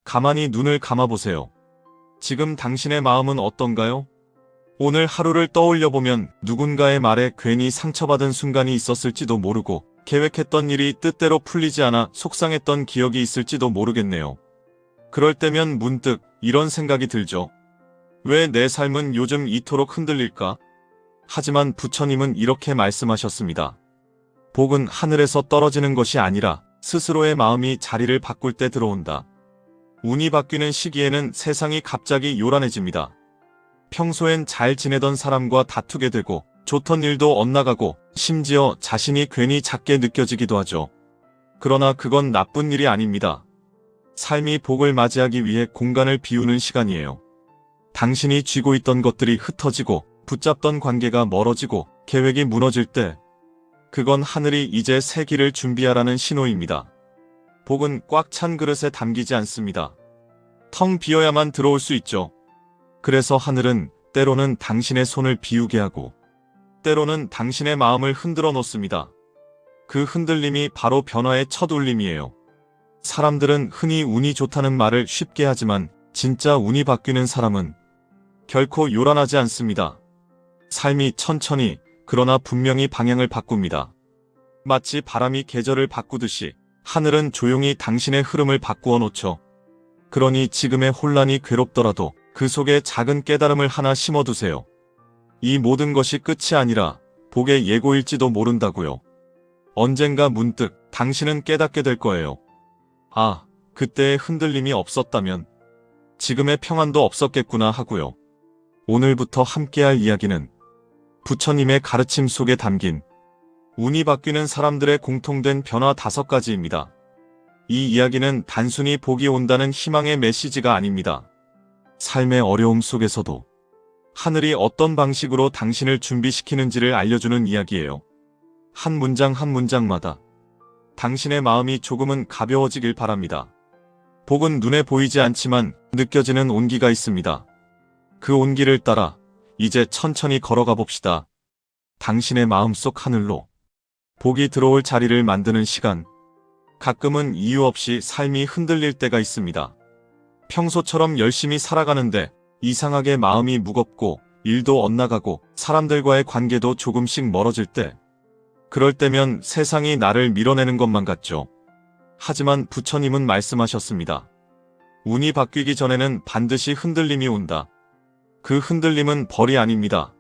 가만히 눈을 감아보세요. 지금 당신의 마음은 어떤가요? 오늘 하루를 떠올려보면 누군가의 말에 괜히 상처받은 순간이 있었을지도 모르고 계획했던 일이 뜻대로 풀리지 않아 속상했던 기억이 있을지도 모르겠네요. 그럴 때면 문득 이런 생각이 들죠. 왜 내 삶은 요즘 이토록 흔들릴까? 하지만 부처님은 이렇게 말씀하셨습니다. 복은 하늘에서 떨어지는 것이 아니라 스스로의 마음이 자리를 바꿀 때 들어온다. 운이 바뀌는 시기에는 세상이 갑자기 요란해집니다. 평소엔 잘 지내던 사람과 다투게 되고 좋던 일도 엇나가고 심지어 자신이 괜히 작게 느껴지기도 하죠. 그러나 그건 나쁜 일이 아닙니다. 삶이 복을 맞이하기 위해 공간을 비우는 시간이에요. 당신이 쥐고 있던 것들이 흩어지고 붙잡던 관계가 멀어지고 계획이 무너질 때 그건 하늘이 이제 새 길을 준비하라는 신호입니다. 복은 꽉 찬 그릇에 담기지 않습니다. 텅 비어야만 들어올 수 있죠. 그래서 하늘은 때로는 당신의 손을 비우게 하고 때로는 당신의 마음을 흔들어 놓습니다. 그 흔들림이 바로 변화의 첫 울림이에요. 사람들은 흔히 운이 좋다는 말을 쉽게 하지만 진짜 운이 바뀌는 사람은 결코 요란하지 않습니다. 삶이 천천히 그러나 분명히 방향을 바꿉니다. 마치 바람이 계절을 바꾸듯이 하늘은 조용히 당신의 흐름을 바꾸어 놓죠. 그러니 지금의 혼란이 괴롭더라도 그 속에 작은 깨달음을 하나 심어두세요. 이 모든 것이 끝이 아니라 복의 예고일지도 모른다고요. 언젠가 문득 당신은 깨닫게 될 거예요. 아, 그때의 흔들림이 없었다면 지금의 평안도 없었겠구나 하고요. 오늘부터 함께할 이야기는 부처님의 가르침 속에 담긴 운이 바뀌는 사람들의 공통된 변화 5가지입니다. 이 이야기는 단순히 복이 온다는 희망의 메시지가 아닙니다. 삶의 어려움 속에서도 하늘이 어떤 방식으로 당신을 준비시키는지를 알려주는 이야기예요. 한 문장 한 문장마다 당신의 마음이 조금은 가벼워지길 바랍니다. 복은 눈에 보이지 않지만 느껴지는 온기가 있습니다. 그 온기를 따라 이제 천천히 걸어가 봅시다. 당신의 마음속 하늘로 복이 들어올 자리를 만드는 시간. 가끔은 이유 없이 삶이 흔들릴 때가 있습니다. 평소처럼 열심히 살아가는데 이상하게 마음이 무겁고 일도 엇나가고 사람들과의 관계도 조금씩 멀어질 때, 그럴 때면 세상이 나를 밀어내는 것만 같죠. 하지만 부처님은 말씀하셨습니다. 운이 바뀌기 전에는 반드시 흔들림이 온다. 그 흔들림은 벌이 아닙니다.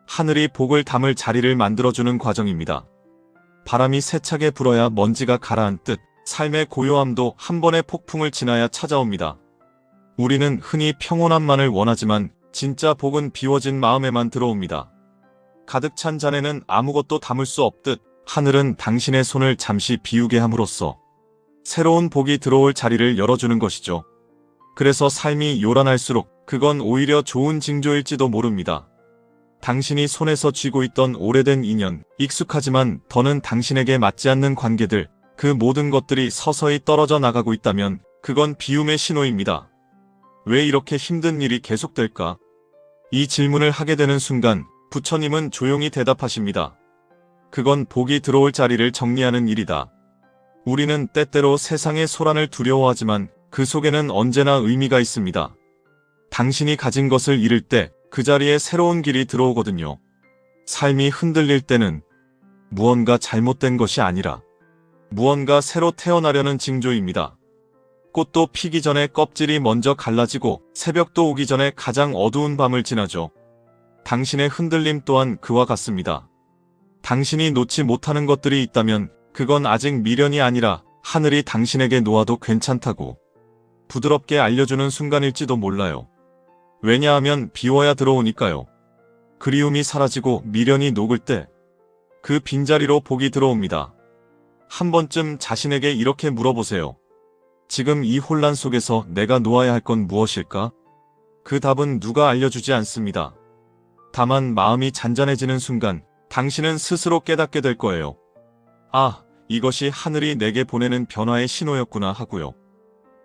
하늘이 복을 담을 자리를 만들어주는 과정입니다. 바람이 세차게 불어야 먼지가 가라앉듯 삶의 고요함도 한 번의 폭풍을 지나야 찾아옵니다. 우리는 흔히 평온함만을 원하지만 진짜 복은 비워진 마음에만 들어옵니다. 가득 찬 잔에는 아무것도 담을 수 없듯 하늘은 당신의 손을 잠시 비우게 함으로써 새로운 복이 들어올 자리를 열어주는 것이죠. 그래서 삶이 요란할수록 그건 오히려 좋은 징조일지도 모릅니다. 당신이 손에서 쥐고 있던 오래된 인연, 익숙하지만 더는 당신에게 맞지 않는 관계들, 그 모든 것들이 서서히 떨어져 나가고 있다면 그건 비움의 신호입니다. 왜 이렇게 힘든 일이 계속될까? 이 질문을 하게 되는 순간 부처님은 조용히 대답하십니다. 그건 복이 들어올 자리를 정리하는 일이다. 우리는 때때로 세상의 소란을 두려워하지만 그 속에는 언제나 의미가 있습니다. 당신이 가진 것을 잃을 때 그 자리에 새로운 길이 들어오거든요. 삶이 흔들릴 때는 무언가 잘못된 것이 아니라 무언가 새로 태어나려는 징조입니다. 꽃도 피기 전에 껍질이 먼저 갈라지고 새벽도 오기 전에 가장 어두운 밤을 지나죠. 당신의 흔들림 또한 그와 같습니다. 당신이 놓지 못하는 것들이 있다면 그건 아직 미련이 아니라 하늘이 당신에게 놓아도 괜찮다고 부드럽게 알려주는 순간일지도 몰라요. 왜냐하면 비워야 들어오니까요. 그리움이 사라지고 미련이 녹을 때 그 빈자리로 복이 들어옵니다. 한 번쯤 자신에게 이렇게 물어보세요. 지금 이 혼란 속에서 내가 놓아야 할 건 무엇일까? 그 답은 누가 알려주지 않습니다. 다만 마음이 잔잔해지는 순간 당신은 스스로 깨닫게 될 거예요. 아, 이것이 하늘이 내게 보내는 변화의 신호였구나 하고요.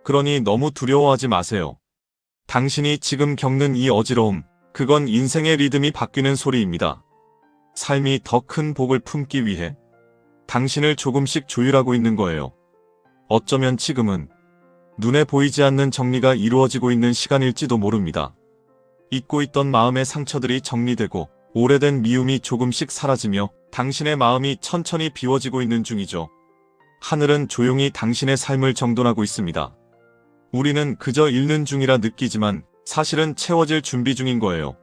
그러니 너무 두려워하지 마세요. 당신이 지금 겪는 이 어지러움, 그건 인생의 리듬이 바뀌는 소리입니다. 삶이 더 큰 복을 품기 위해 당신을 조금씩 조율하고 있는 거예요. 어쩌면 지금은 눈에 보이지 않는 정리가 이루어지고 있는 시간일지도 모릅니다. 잊고 있던 마음의 상처들이 정리되고 오래된 미움이 조금씩 사라지며 당신의 마음이 천천히 비워지고 있는 중이죠. 하늘은 조용히 당신의 삶을 정돈하고 있습니다. 우리는 그저 읽는 중이라 느끼지만 사실은 채워질 준비 중인 거예요.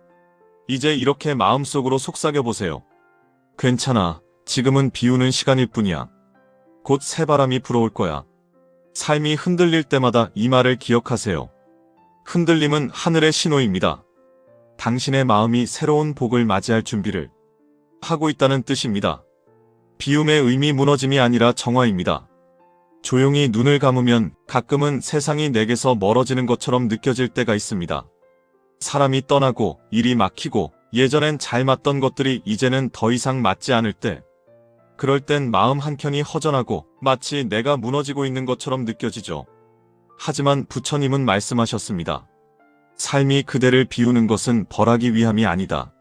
이제 이렇게 마음속으로 속삭여보세요. 괜찮아. 지금은 비우는 시간일 뿐이야. 곧 새바람이 불어올 거야. 삶이 흔들릴 때마다 이 말을 기억하세요. 흔들림은 하늘의 신호입니다. 당신의 마음이 새로운 복을 맞이할 준비를 하고 있다는 뜻입니다. 비움의 의미 무너짐이 아니라 정화입니다. 조용히 눈을 감으면 가끔은 세상이 내게서 멀어지는 것처럼 느껴질 때가 있습니다. 사람이 떠나고 일이 막히고 예전엔 잘 맞던 것들이 이제는 더 이상 맞지 않을 때, 그럴 땐 마음 한켠이 허전하고 마치 내가 무너지고 있는 것처럼 느껴지죠. 하지만 부처님은 말씀하셨습니다. 삶이 그대를 비우는 것은 벌하기 위함이 아니다.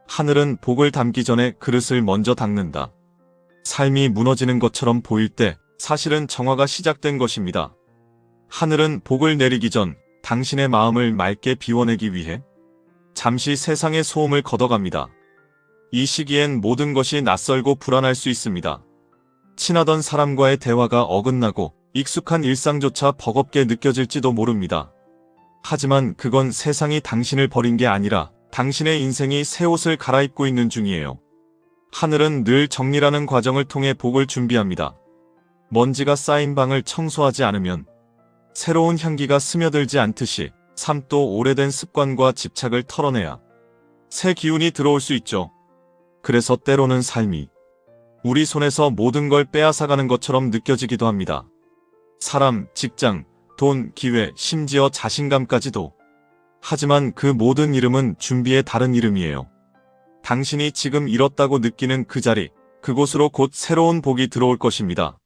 하늘은 복을 담기 전에 그릇을 먼저 닦는다. 삶이 무너지는 것처럼 보일 때 사실은 정화가 시작된 것입니다. 하늘은 복을 내리기 전 당신의 마음을 맑게 비워내기 위해 잠시 세상의 소음을 걷어갑니다. 이 시기엔 모든 것이 낯설고 불안할 수 있습니다. 친하던 사람과의 대화가 어긋나고 익숙한 일상조차 버겁게 느껴질지도 모릅니다. 하지만 그건 세상이 당신을 버린 게 아니라 당신의 인생이 새 옷을 갈아입고 있는 중이에요. 하늘은 늘 정리라는 과정을 통해 복을 준비합니다. 먼지가 쌓인 방을 청소하지 않으면 새로운 향기가 스며들지 않듯이 삶도 오래된 습관과 집착을 털어내야 새 기운이 들어올 수 있죠. 그래서 때로는 삶이 우리 손에서 모든 걸 빼앗아가는 것처럼 느껴지기도 합니다. 사람, 직장, 돈, 기회, 심지어 자신감까지도. 하지만 그 모든 이름은 준비의 다른 이름이에요. 당신이 지금 잃었다고 느끼는 그 자리, 그곳으로 곧 새로운 복이 들어올 것입니다.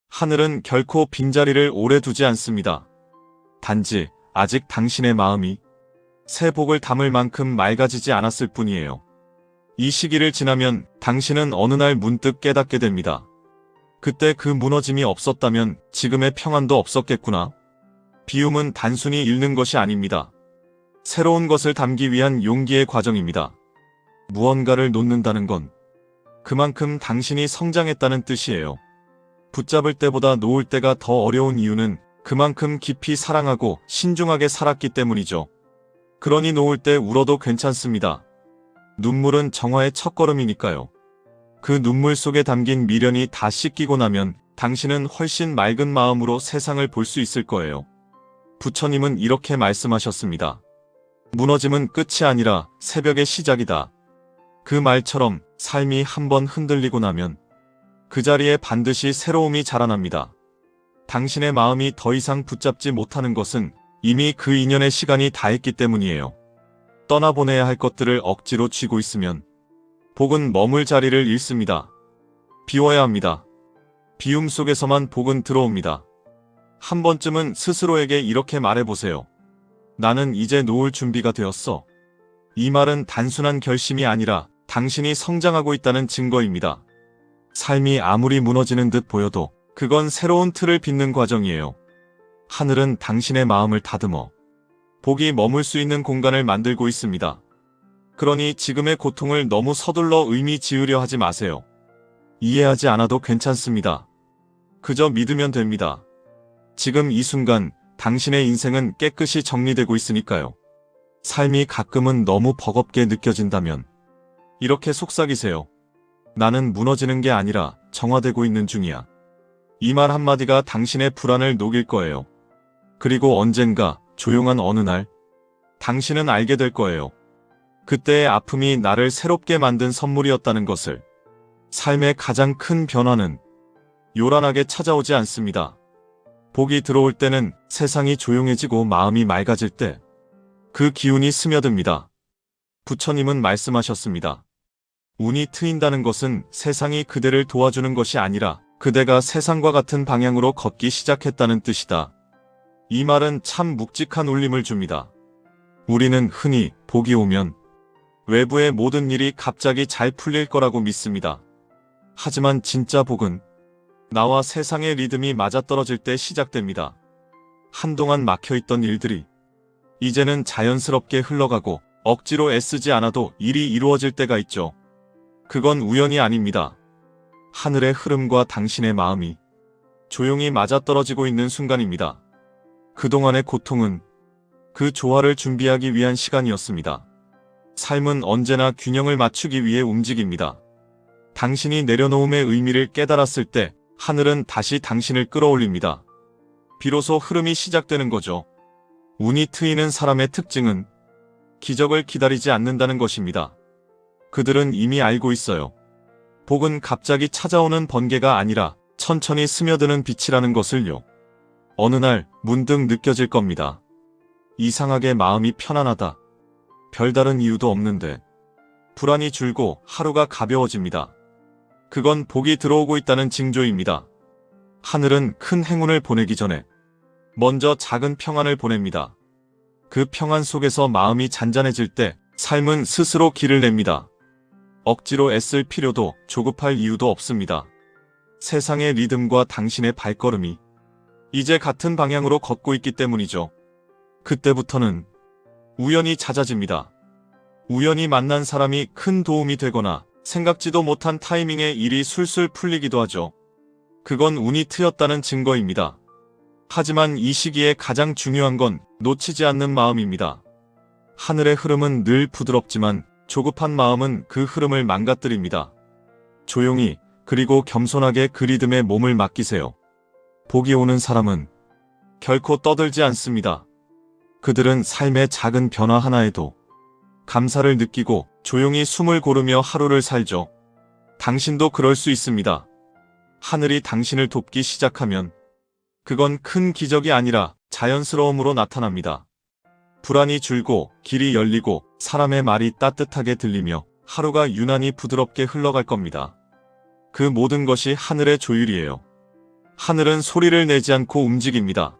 하늘은 결코 빈자리를 오래 두지 않습니다. 단지 아직 당신의 마음이 새 복을 담을 만큼 맑아지지 않았을 뿐이에요. 이 시기를 지나면 당신은 어느 날 문득 깨닫게 됩니다. 그때 그 무너짐이 없었다면 지금의 평안도 없었겠구나. 비움은 단순히 잃는 것이 아닙니다. 새로운 것을 담기 위한 용기의 과정입니다. 무언가를 놓는다는 건 그만큼 당신이 성장했다는 뜻이에요. 붙잡을 때보다 놓을 때가 더 어려운 이유는 그만큼 깊이 사랑하고 신중하게 살았기 때문이죠. 그러니 놓을 때 울어도 괜찮습니다. 눈물은 정화의 첫걸음이니까요. 그 눈물 속에 담긴 미련이 다 씻기고 나면 당신은 훨씬 맑은 마음으로 세상을 볼 수 있을 거예요. 부처님은 이렇게 말씀하셨습니다. 무너짐은 끝이 아니라 새벽의 시작이다. 그 말처럼 삶이 한번 흔들리고 나면 그 자리에 반드시 새로움이 자라납니다. 당신의 마음이 더 이상 붙잡지 못하는 것은 이미 그 인연의 시간이 다했기 때문이에요. 떠나보내야 할 것들을 억지로 쥐고 있으면 복은 머물 자리를 잃습니다. 비워야 합니다. 비움 속에서만 복은 들어옵니다. 한 번쯤은 스스로에게 이렇게 말해보세요. 나는 이제 놓을 준비가 되었어. 이 말은 단순한 결심이 아니라 당신이 성장하고 있다는 증거입니다. 삶이 아무리 무너지는 듯 보여도 그건 새로운 틀을 빚는 과정이에요. 하늘은 당신의 마음을 다듬어 복이 머물 수 있는 공간을 만들고 있습니다. 그러니 지금의 고통을 너무 서둘러 의미 지으려 하지 마세요. 이해하지 않아도 괜찮습니다. 그저 믿으면 됩니다. 지금 이 순간 당신의 인생은 깨끗이 정리되고 있으니까요. 삶이 가끔은 너무 버겁게 느껴진다면 이렇게 속삭이세요. 나는 무너지는 게 아니라 정화되고 있는 중이야. 이 말 한마디가 당신의 불안을 녹일 거예요. 그리고 언젠가 조용한 어느 날 당신은 알게 될 거예요. 그때의 아픔이 나를 새롭게 만든 선물이었다는 것을. 삶의 가장 큰 변화는 요란하게 찾아오지 않습니다. 복이 들어올 때는 세상이 조용해지고 마음이 맑아질 때 그 기운이 스며듭니다. 부처님은 말씀하셨습니다. 운이 트인다는 것은 세상이 그대를 도와주는 것이 아니라 그대가 세상과 같은 방향으로 걷기 시작했다는 뜻이다. 이 말은 참 묵직한 울림을 줍니다. 우리는 흔히 복이 오면 외부의 모든 일이 갑자기 잘 풀릴 거라고 믿습니다. 하지만 진짜 복은 나와 세상의 리듬이 맞아떨어질 때 시작됩니다. 한동안 막혀있던 일들이 이제는 자연스럽게 흘러가고 억지로 애쓰지 않아도 일이 이루어질 때가 있죠. 그건 우연이 아닙니다. 하늘의 흐름과 당신의 마음이 조용히 맞아떨어지고 있는 순간입니다. 그동안의 고통은 그 조화를 준비하기 위한 시간이었습니다. 삶은 언제나 균형을 맞추기 위해 움직입니다. 당신이 내려놓음의 의미를 깨달았을 때 하늘은 다시 당신을 끌어올립니다. 비로소 흐름이 시작되는 거죠. 운이 트이는 사람의 특징은 기적을 기다리지 않는다는 것입니다. 그들은 이미 알고 있어요. 복은 갑자기 찾아오는 번개가 아니라 천천히 스며드는 빛이라는 것을요. 어느 날 문득 느껴질 겁니다. 이상하게 마음이 편안하다. 별다른 이유도 없는데 불안이 줄고 하루가 가벼워집니다. 그건 복이 들어오고 있다는 징조입니다. 하늘은 큰 행운을 보내기 전에 먼저 작은 평안을 보냅니다. 그 평안 속에서 마음이 잔잔해질 때 삶은 스스로 길을 냅니다. 억지로 애쓸 필요도 조급할 이유도 없습니다. 세상의 리듬과 당신의 발걸음이 이제 같은 방향으로 걷고 있기 때문이죠. 그때부터는 우연이 잦아집니다. 우연히 만난 사람이 큰 도움이 되거나 생각지도 못한 타이밍에 일이 술술 풀리기도 하죠. 그건 운이 트였다는 증거입니다. 하지만 이 시기에 가장 중요한 건 놓치지 않는 마음입니다. 하늘의 흐름은 늘 부드럽지만 조급한 마음은 그 흐름을 망가뜨립니다. 조용히 그리고 겸손하게 그 리듬에 몸을 맡기세요. 복이 오는 사람은 결코 떠들지 않습니다. 그들은 삶의 작은 변화 하나에도 감사를 느끼고 조용히 숨을 고르며 하루를 살죠. 당신도 그럴 수 있습니다. 하늘이 당신을 돕기 시작하면 그건 큰 기적이 아니라 자연스러움으로 나타납니다. 불안이 줄고 길이 열리고 사람의 말이 따뜻하게 들리며 하루가 유난히 부드럽게 흘러갈 겁니다. 그 모든 것이 하늘의 조율이에요. 하늘은 소리를 내지 않고 움직입니다.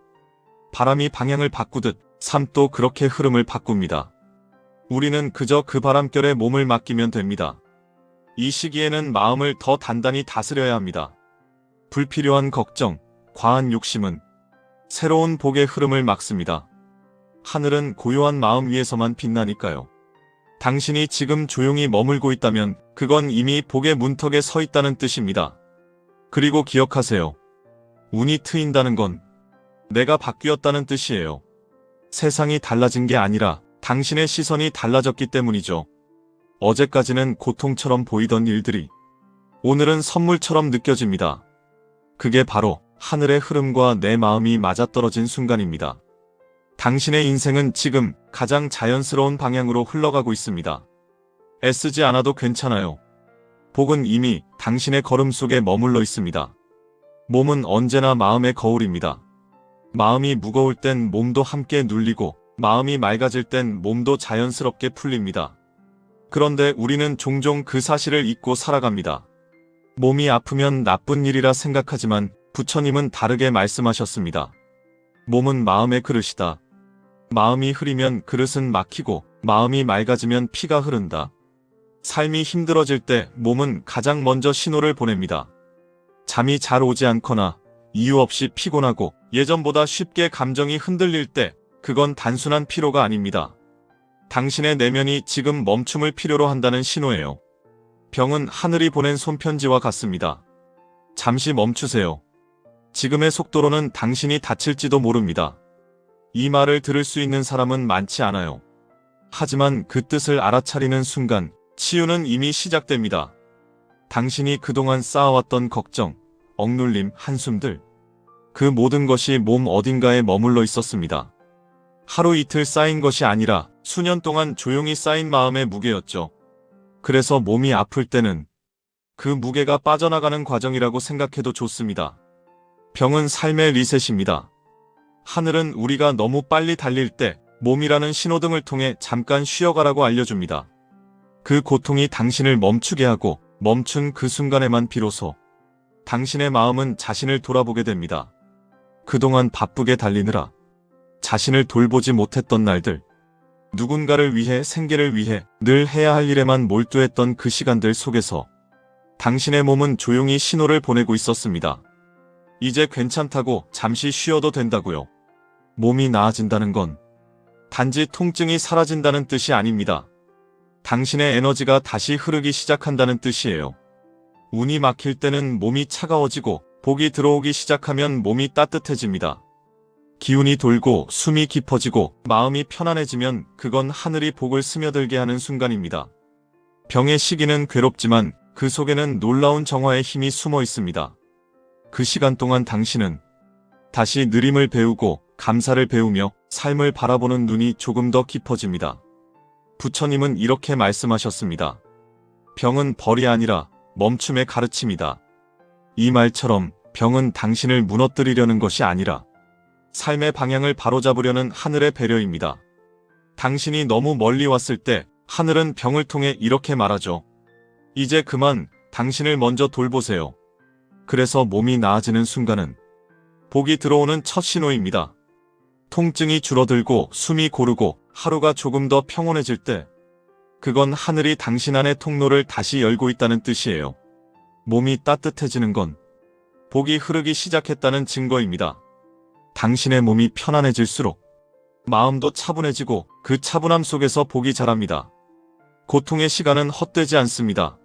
바람이 방향을 바꾸듯 삶도 그렇게 흐름을 바꿉니다. 우리는 그저 그 바람결에 몸을 맡기면 됩니다. 이 시기에는 마음을 더 단단히 다스려야 합니다. 불필요한 걱정, 과한 욕심은 새로운 복의 흐름을 막습니다. 하늘은 고요한 마음 위에서만 빛나니까요. 당신이 지금 조용히 머물고 있다면 그건 이미 복의 문턱에 서 있다는 뜻입니다. 그리고 기억하세요. 운이 트인다는 건 내가 바뀌었다는 뜻이에요. 세상이 달라진 게 아니라 당신의 시선이 달라졌기 때문이죠. 어제까지는 고통처럼 보이던 일들이 오늘은 선물처럼 느껴집니다. 그게 바로 하늘의 흐름과 내 마음이 맞아떨어진 순간입니다. 당신의 인생은 지금 가장 자연스러운 방향으로 흘러가고 있습니다. 애쓰지 않아도 괜찮아요. 복은 이미 당신의 걸음 속에 머물러 있습니다. 몸은 언제나 마음의 거울입니다. 마음이 무거울 땐 몸도 함께 눌리고 마음이 맑아질 땐 몸도 자연스럽게 풀립니다. 그런데 우리는 종종 그 사실을 잊고 살아갑니다. 몸이 아프면 나쁜 일이라 생각하지만 부처님은 다르게 말씀하셨습니다. 몸은 마음의 그릇이다. 마음이 흐리면 그릇은 막히고 마음이 맑아지면 피가 흐른다. 삶이 힘들어질 때 몸은 가장 먼저 신호를 보냅니다. 잠이 잘 오지 않거나 이유 없이 피곤하고 예전보다 쉽게 감정이 흔들릴 때 그건 단순한 피로가 아닙니다. 당신의 내면이 지금 멈춤을 필요로 한다는 신호예요. 병은 하늘이 보낸 손편지와 같습니다. 잠시 멈추세요. 지금의 속도로는 당신이 다칠지도 모릅니다. 이 말을 들을 수 있는 사람은 많지 않아요. 하지만 그 뜻을 알아차리는 순간 치유는 이미 시작됩니다. 당신이 그동안 쌓아왔던 걱정, 억눌림, 한숨들, 그 모든 것이 몸 어딘가에 머물러 있었습니다. 하루 이틀 쌓인 것이 아니라 수년 동안 조용히 쌓인 마음의 무게였죠. 그래서 몸이 아플 때는 그 무게가 빠져나가는 과정이라고 생각해도 좋습니다. 병은 삶의 리셋입니다. 하늘은 우리가 너무 빨리 달릴 때 몸이라는 신호등을 통해 잠깐 쉬어가라고 알려줍니다. 그 고통이 당신을 멈추게 하고 멈춘 그 순간에만 비로소 당신의 마음은 자신을 돌아보게 됩니다. 그동안 바쁘게 달리느라 자신을 돌보지 못했던 날들, 누군가를 위해 생계를 위해 늘 해야 할 일에만 몰두했던 그 시간들 속에서 당신의 몸은 조용히 신호를 보내고 있었습니다. 이제 괜찮다고, 잠시 쉬어도 된다고요. 몸이 나아진다는 건 단지 통증이 사라진다는 뜻이 아닙니다. 당신의 에너지가 다시 흐르기 시작한다는 뜻이에요. 운이 막힐 때는 몸이 차가워지고 복이 들어오기 시작하면 몸이 따뜻해집니다. 기운이 돌고 숨이 깊어지고 마음이 편안해지면 그건 하늘이 복을 스며들게 하는 순간입니다. 병의 시기는 괴롭지만 그 속에는 놀라운 정화의 힘이 숨어 있습니다. 그 시간 동안 당신은 다시 느림을 배우고 감사를 배우며 삶을 바라보는 눈이 조금 더 깊어집니다. 부처님은 이렇게 말씀하셨습니다. 병은 벌이 아니라 멈춤의 가르침이다. 이 말처럼 병은 당신을 무너뜨리려는 것이 아니라 삶의 방향을 바로잡으려는 하늘의 배려입니다. 당신이 너무 멀리 왔을 때 하늘은 병을 통해 이렇게 말하죠. 이제 그만 당신을 먼저 돌보세요. 그래서 몸이 나아지는 순간은 복이 들어오는 첫 신호입니다. 통증이 줄어들고 숨이 고르고 하루가 조금 더 평온해질 때 그건 하늘이 당신 안의 통로를 다시 열고 있다는 뜻이에요. 몸이 따뜻해지는 건 복이 흐르기 시작했다는 증거입니다. 당신의 몸이 편안해질수록 마음도 차분해지고 그 차분함 속에서 복이 자랍니다. 고통의 시간은 헛되지 않습니다.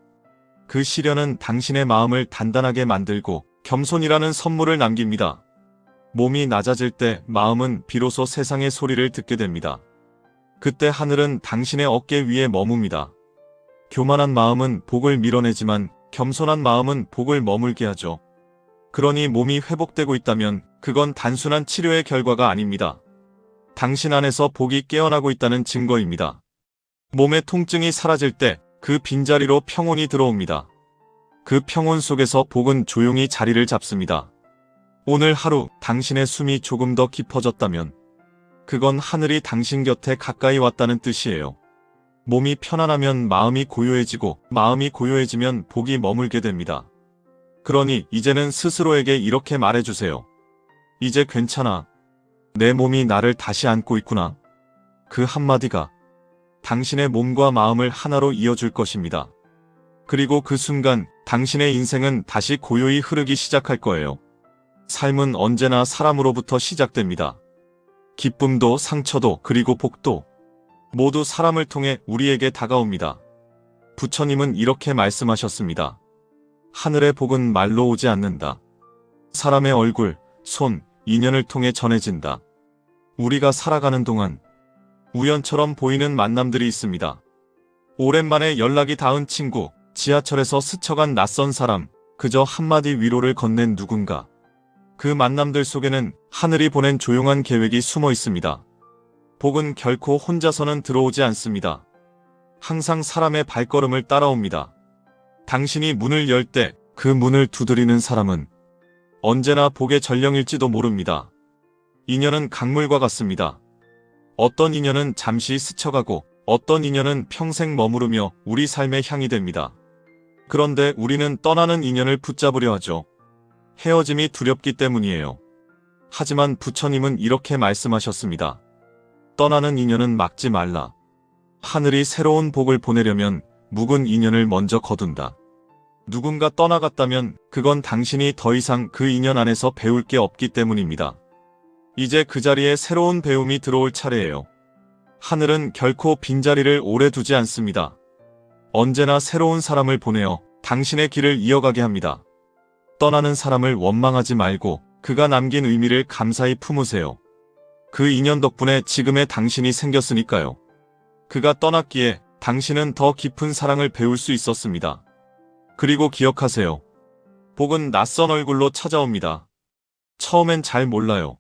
그 시련은 당신의 마음을 단단하게 만들고 겸손이라는 선물을 남깁니다. 몸이 낮아질 때 마음은 비로소 세상의 소리를 듣게 됩니다. 그때 하늘은 당신의 어깨 위에 머뭅니다. 교만한 마음은 복을 밀어내지만 겸손한 마음은 복을 머물게 하죠. 그러니 몸이 회복되고 있다면 그건 단순한 치료의 결과가 아닙니다. 당신 안에서 복이 깨어나고 있다는 증거입니다. 몸의 통증이 사라질 때 그 빈자리로 평온이 들어옵니다. 그 평온 속에서 복은 조용히 자리를 잡습니다. 오늘 하루 당신의 숨이 조금 더 깊어졌다면 그건 하늘이 당신 곁에 가까이 왔다는 뜻이에요. 몸이 편안하면 마음이 고요해지고 마음이 고요해지면 복이 머물게 됩니다. 그러니 이제는 스스로에게 이렇게 말해주세요. 이제 괜찮아. 내 몸이 나를 다시 안고 있구나. 그 한마디가 당신의 몸과 마음을 하나로 이어줄 것입니다. 그리고 그 순간 당신의 인생은 다시 고요히 흐르기 시작할 거예요. 삶은 언제나 사람으로부터 시작됩니다. 기쁨도 상처도 그리고 복도 모두 사람을 통해 우리에게 다가옵니다. 부처님은 이렇게 말씀하셨습니다. 하늘의 복은 말로 오지 않는다. 사람의 얼굴, 손, 인연을 통해 전해진다. 우리가 살아가는 동안 우연처럼 보이는 만남들이 있습니다. 오랜만에 연락이 닿은 친구, 지하철에서 스쳐간 낯선 사람, 그저 한마디 위로를 건넨 누군가. 그 만남들 속에는 하늘이 보낸 조용한 계획이 숨어 있습니다. 복은 결코 혼자서는 들어오지 않습니다. 항상 사람의 발걸음을 따라옵니다. 당신이 문을 열 때 그 문을 두드리는 사람은 언제나 복의 전령일지도 모릅니다. 인연은 강물과 같습니다. 어떤 인연은 잠시 스쳐가고 어떤 인연은 평생 머무르며 우리 삶의 향이 됩니다. 그런데 우리는 떠나는 인연을 붙잡으려 하죠. 헤어짐이 두렵기 때문이에요. 하지만 부처님은 이렇게 말씀하셨습니다. 떠나는 인연은 막지 말라. 하늘이 새로운 복을 보내려면 묵은 인연을 먼저 거둔다. 누군가 떠나갔다면 그건 당신이 더 이상 그 인연 안에서 배울 게 없기 때문입니다. 이제 그 자리에 새로운 배움이 들어올 차례예요. 하늘은 결코 빈자리를 오래 두지 않습니다. 언제나 새로운 사람을 보내어 당신의 길을 이어가게 합니다. 떠나는 사람을 원망하지 말고 그가 남긴 의미를 감사히 품으세요. 그 인연 덕분에 지금의 당신이 생겼으니까요. 그가 떠났기에 당신은 더 깊은 사랑을 배울 수 있었습니다. 그리고 기억하세요. 복은 낯선 얼굴로 찾아옵니다. 처음엔 잘 몰라요.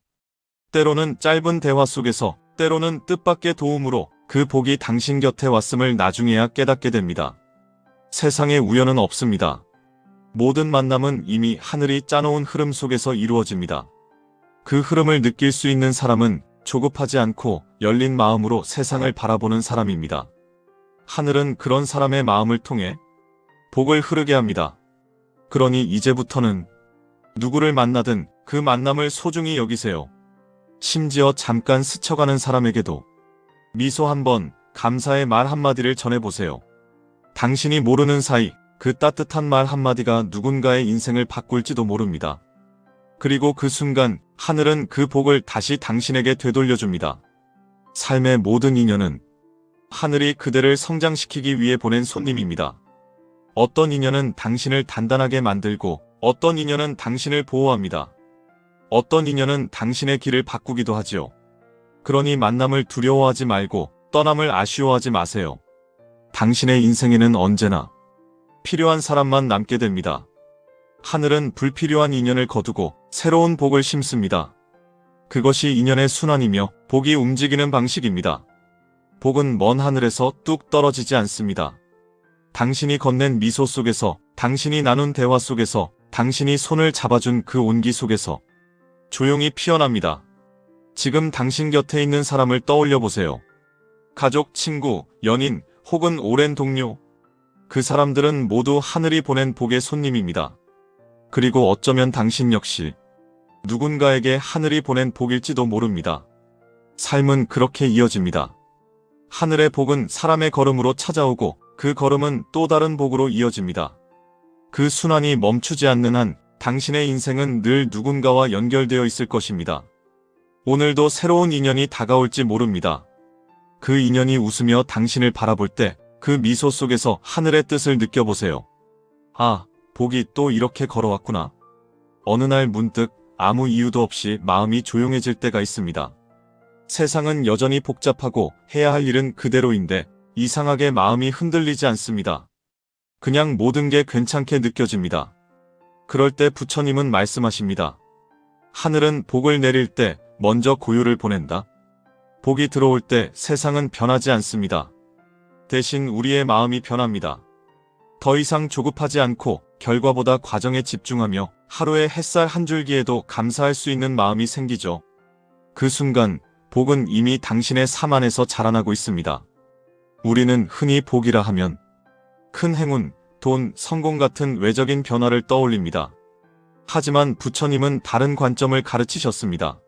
때로는 짧은 대화 속에서, 때로는 뜻밖의 도움으로 그 복이 당신 곁에 왔음을 나중에야 깨닫게 됩니다. 세상에 우연은 없습니다. 모든 만남은 이미 하늘이 짜놓은 흐름 속에서 이루어집니다. 그 흐름을 느낄 수 있는 사람은 조급하지 않고 열린 마음으로 세상을 바라보는 사람입니다. 하늘은 그런 사람의 마음을 통해 복을 흐르게 합니다. 그러니 이제부터는 누구를 만나든 그 만남을 소중히 여기세요. 심지어 잠깐 스쳐가는 사람에게도 미소 한번, 감사의 말 한마디를 전해보세요. 당신이 모르는 사이 그 따뜻한 말 한마디가 누군가의 인생을 바꿀지도 모릅니다. 그리고 그 순간 하늘은 그 복을 다시 당신에게 되돌려줍니다. 삶의 모든 인연은 하늘이 그대를 성장시키기 위해 보낸 손님입니다. 어떤 인연은 당신을 단단하게 만들고 어떤 인연은 당신을 보호합니다. 어떤 인연은 당신의 길을 바꾸기도 하지요. 그러니 만남을 두려워하지 말고 떠남을 아쉬워하지 마세요. 당신의 인생에는 언제나 필요한 사람만 남게 됩니다. 하늘은 불필요한 인연을 거두고 새로운 복을 심습니다. 그것이 인연의 순환이며 복이 움직이는 방식입니다. 복은 먼 하늘에서 뚝 떨어지지 않습니다. 당신이 건넨 미소 속에서, 당신이 나눈 대화 속에서, 당신이 손을 잡아준 그 온기 속에서 조용히 피어납니다. 지금 당신 곁에 있는 사람을 떠올려 보세요. 가족, 친구, 연인, 혹은 오랜 동료. 그 사람들은 모두 하늘이 보낸 복의 손님입니다. 그리고 어쩌면 당신 역시 누군가에게 하늘이 보낸 복일지도 모릅니다. 삶은 그렇게 이어집니다. 하늘의 복은 사람의 걸음으로 찾아오고 그 걸음은 또 다른 복으로 이어집니다. 그 순환이 멈추지 않는 한 당신의 인생은 늘 누군가와 연결되어 있을 것입니다. 오늘도 새로운 인연이 다가올지 모릅니다. 그 인연이 웃으며 당신을 바라볼 때 그 미소 속에서 하늘의 뜻을 느껴보세요. 아, 복이 또 이렇게 걸어왔구나. 어느 날 문득 아무 이유도 없이 마음이 조용해질 때가 있습니다. 세상은 여전히 복잡하고 해야 할 일은 그대로인데 이상하게 마음이 흔들리지 않습니다. 그냥 모든 게 괜찮게 느껴집니다. 그럴 때 부처님은 말씀하십니다. 하늘은 복을 내릴 때 먼저 고요를 보낸다. 복이 들어올 때 세상은 변하지 않습니다. 대신 우리의 마음이 변합니다. 더 이상 조급하지 않고 결과보다 과정에 집중하며 하루의 햇살 한 줄기에도 감사할 수 있는 마음이 생기죠. 그 순간 복은 이미 당신의 삶 안에서 자라나고 있습니다. 우리는 흔히 복이라 하면 큰 행운, 돈, 성공 같은 외적인 변화를 떠올립니다. 하지만 부처님은 다른 관점을 가르치셨습니다.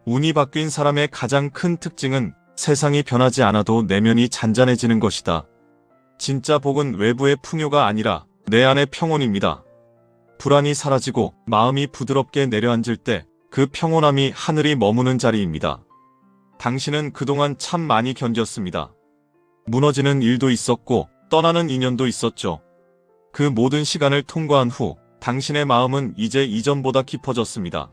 운이 바뀐 사람의 가장 큰 특징은 세상이 변하지 않아도 내면이 잔잔해지는 것이다. 진짜 복은 외부의 풍요가 아니라 내 안의 평온입니다. 불안이 사라지고 마음이 부드럽게 내려앉을 때 그 평온함이 하늘이 머무는 자리입니다. 당신은 그동안 참 많이 견뎠습니다. 무너지는 일도 있었고 떠나는 인연도 있었죠. 그 모든 시간을 통과한 후 당신의 마음은 이제 이전보다 깊어졌습니다.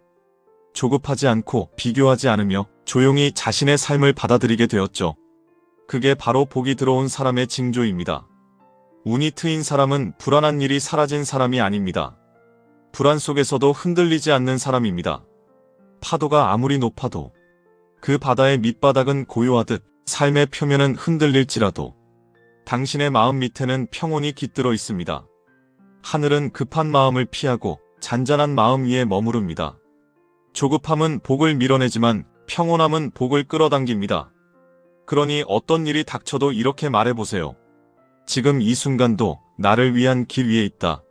조급하지 않고 비교하지 않으며 조용히 자신의 삶을 받아들이게 되었죠. 그게 바로 복이 들어온 사람의 징조입니다. 운이 트인 사람은 불안한 일이 사라진 사람이 아닙니다. 불안 속에서도 흔들리지 않는 사람입니다. 파도가 아무리 높아도 그 바다의 밑바닥은 고요하듯 삶의 표면은 흔들릴지라도 당신의 마음 밑에는 평온이 깃들어 있습니다. 하늘은 급한 마음을 피하고 잔잔한 마음 위에 머무릅니다. 조급함은 복을 밀어내지만 평온함은 복을 끌어당깁니다. 그러니 어떤 일이 닥쳐도 이렇게 말해보세요. 지금 이 순간도 나를 위한 길 위에 있다.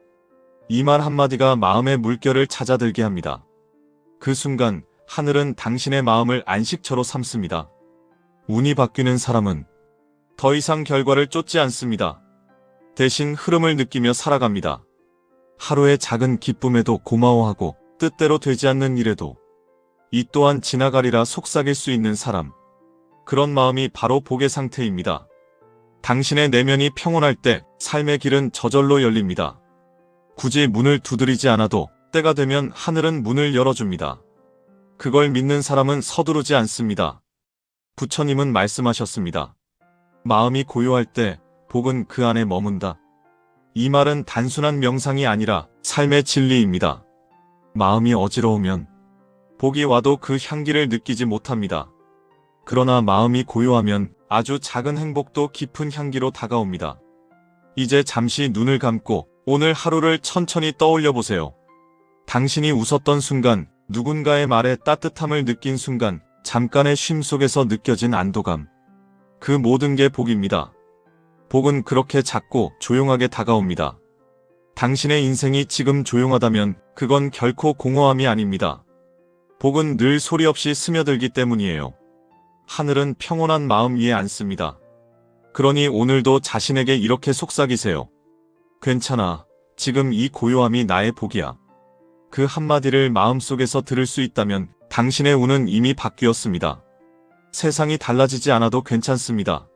이 말 한마디가 마음의 물결을 찾아들게 합니다. 그 순간 하늘은 당신의 마음을 안식처로 삼습니다. 운이 바뀌는 사람은 더 이상 결과를 쫓지 않습니다. 대신 흐름을 느끼며 살아갑니다. 하루의 작은 기쁨에도 고마워하고 뜻대로 되지 않는 일에도 이 또한 지나가리라 속삭일 수 있는 사람. 그런 마음이 바로 복의 상태입니다. 당신의 내면이 평온할 때 삶의 길은 저절로 열립니다. 굳이 문을 두드리지 않아도 때가 되면 하늘은 문을 열어줍니다. 그걸 믿는 사람은 서두르지 않습니다. 부처님은 말씀하셨습니다. 마음이 고요할 때 복은 그 안에 머문다. 이 말은 단순한 명상이 아니라 삶의 진리입니다. 마음이 어지러우면 복이 와도 그 향기를 느끼지 못합니다. 그러나 마음이 고요하면 아주 작은 행복도 깊은 향기로 다가옵니다. 이제 잠시 눈을 감고 오늘 하루를 천천히 떠올려 보세요. 당신이 웃었던 순간, 누군가의 말에 따뜻함을 느낀 순간, 잠깐의 쉼 속에서 느껴진 안도감. 그 모든 게 복입니다. 복은 그렇게 작고 조용하게 다가옵니다. 당신의 인생이 지금 조용하다면 그건 결코 공허함이 아닙니다. 복은 늘 소리 없이 스며들기 때문이에요. 하늘은 평온한 마음 위에 앉습니다. 그러니 오늘도 자신에게 이렇게 속삭이세요. 괜찮아. 지금 이 고요함이 나의 복이야. 그 한마디를 마음속에서 들을 수 있다면 당신의 운은 이미 바뀌었습니다. 세상이 달라지지 않아도 괜찮습니다.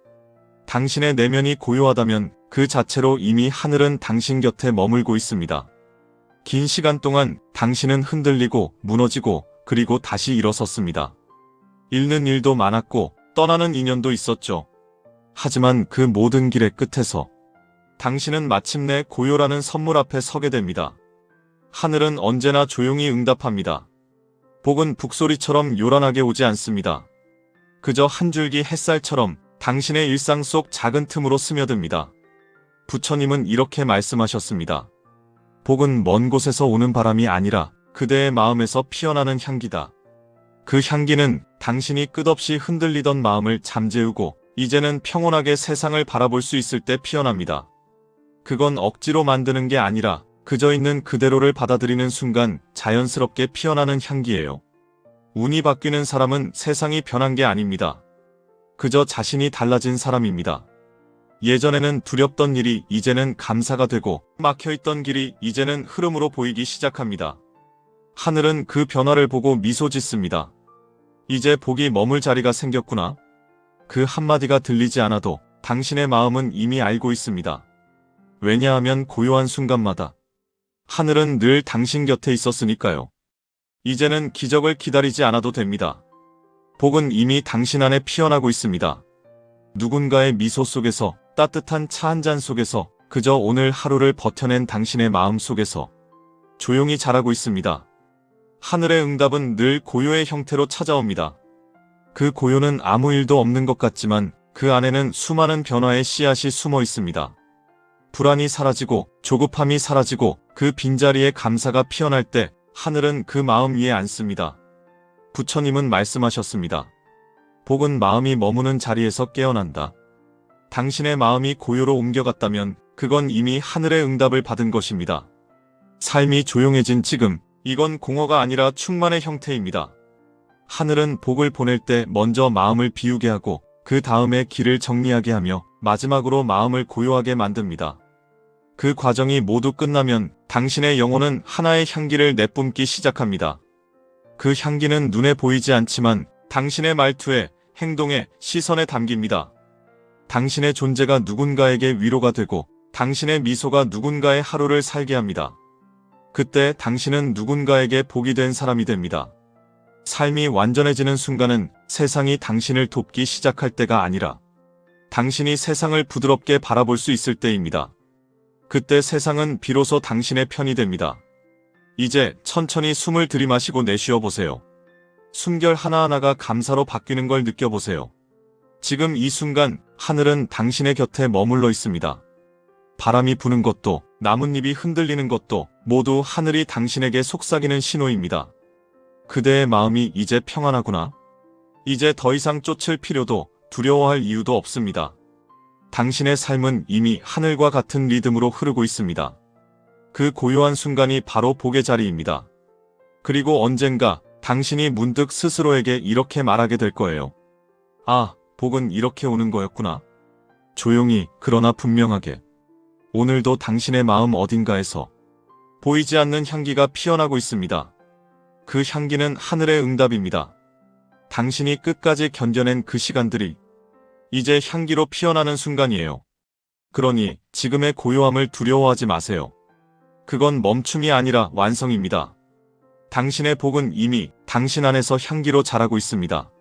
당신의 내면이 고요하다면 그 자체로 이미 하늘은 당신 곁에 머물고 있습니다. 긴 시간 동안 당신은 흔들리고 무너지고 그리고 다시 일어섰습니다. 잃는 일도 많았고 떠나는 인연도 있었죠. 하지만 그 모든 길의 끝에서 당신은 마침내 고요라는 선물 앞에 서게 됩니다. 하늘은 언제나 조용히 응답합니다. 복은 북소리처럼 요란하게 오지 않습니다. 그저 한 줄기 햇살처럼 당신의 일상 속 작은 틈으로 스며듭니다. 부처님은 이렇게 말씀하셨습니다. 복은 먼 곳에서 오는 바람이 아니라 그대의 마음에서 피어나는 향기다. 그 향기는 당신이 끝없이 흔들리던 마음을 잠재우고 이제는 평온하게 세상을 바라볼 수 있을 때 피어납니다. 그건 억지로 만드는 게 아니라 그저 있는 그대로를 받아들이는 순간 자연스럽게 피어나는 향기예요. 운이 바뀌는 사람은 세상이 변한 게 아닙니다. 그저 자신이 달라진 사람입니다. 예전에는 두렵던 일이 이제는 감사가 되고 막혀있던 길이 이제는 흐름으로 보이기 시작합니다. 하늘은 그 변화를 보고 미소 짓습니다. 이제 복이 머물 자리가 생겼구나. 그 한마디가 들리지 않아도 당신의 마음은 이미 알고 있습니다. 왜냐하면 고요한 순간마다 하늘은 늘 당신 곁에 있었으니까요. 이제는 기적을 기다리지 않아도 됩니다. 복은 이미 당신 안에 피어나고 있습니다. 누군가의 미소 속에서, 따뜻한 차 한 잔 속에서, 그저 오늘 하루를 버텨낸 당신의 마음 속에서 조용히 자라고 있습니다. 하늘의 응답은 늘 고요의 형태로 찾아옵니다. 그 고요는 아무 일도 없는 것 같지만 그 안에는 수많은 변화의 씨앗이 숨어 있습니다. 불안이 사라지고 조급함이 사라지고 그 빈자리에 감사가 피어날 때 하늘은 그 마음 위에 앉습니다. 부처님은 말씀하셨습니다. 복은 마음이 머무는 자리에서 깨어난다. 당신의 마음이 고요로 옮겨갔다면 그건 이미 하늘의 응답을 받은 것입니다. 삶이 조용해진 지금, 이건 공허가 아니라 충만의 형태입니다. 하늘은 복을 보낼 때 먼저 마음을 비우게 하고 그 다음에 길을 정리하게 하며 마지막으로 마음을 고요하게 만듭니다. 그 과정이 모두 끝나면 당신의 영혼은 하나의 향기를 내뿜기 시작합니다. 그 향기는 눈에 보이지 않지만 당신의 말투에, 행동에, 시선에 담깁니다. 당신의 존재가 누군가에게 위로가 되고 당신의 미소가 누군가의 하루를 살게 합니다. 그때 당신은 누군가에게 복이 된 사람이 됩니다. 삶이 완전해지는 순간은 세상이 당신을 돕기 시작할 때가 아니라 당신이 세상을 부드럽게 바라볼 수 있을 때입니다. 그때 세상은 비로소 당신의 편이 됩니다. 이제 천천히 숨을 들이마시고 내쉬어 보세요. 숨결 하나하나가 감사로 바뀌는 걸 느껴보세요. 지금 이 순간 하늘은 당신의 곁에 머물러 있습니다. 바람이 부는 것도, 나뭇잎이 흔들리는 것도 모두 하늘이 당신에게 속삭이는 신호입니다. 그대의 마음이 이제 평안하구나. 이제 더 이상 쫓을 필요도 두려워할 이유도 없습니다. 당신의 삶은 이미 하늘과 같은 리듬으로 흐르고 있습니다. 그 고요한 순간이 바로 복의 자리입니다. 그리고 언젠가 당신이 문득 스스로에게 이렇게 말하게 될 거예요. 아, 복은 이렇게 오는 거였구나. 조용히, 그러나 분명하게. 오늘도 당신의 마음 어딘가에서 보이지 않는 향기가 피어나고 있습니다. 그 향기는 하늘의 응답입니다. 당신이 끝까지 견뎌낸 그 시간들이 이제 향기로 피어나는 순간이에요. 그러니 지금의 고요함을 두려워하지 마세요. 그건 멈춤이 아니라 완성입니다. 당신의 복은 이미 당신 안에서 향기로 자라고 있습니다.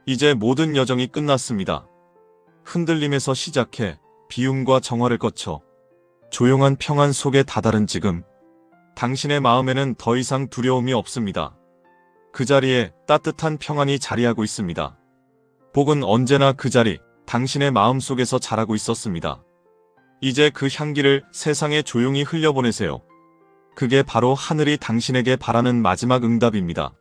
이제 모든 여정이 끝났습니다. 흔들림에서 시작해 비움과 정화를 거쳐 조용한 평안 속에 다다른 지금, 당신의 마음에는 더 이상 두려움이 없습니다. 그 자리에 따뜻한 평안이 자리하고 있습니다. 복은 언제나 그 자리, 당신의 마음 속에서 자라고 있었습니다. 이제 그 향기를 세상에 조용히 흘려보내세요. 그게 바로 하늘이 당신에게 바라는 마지막 응답입니다.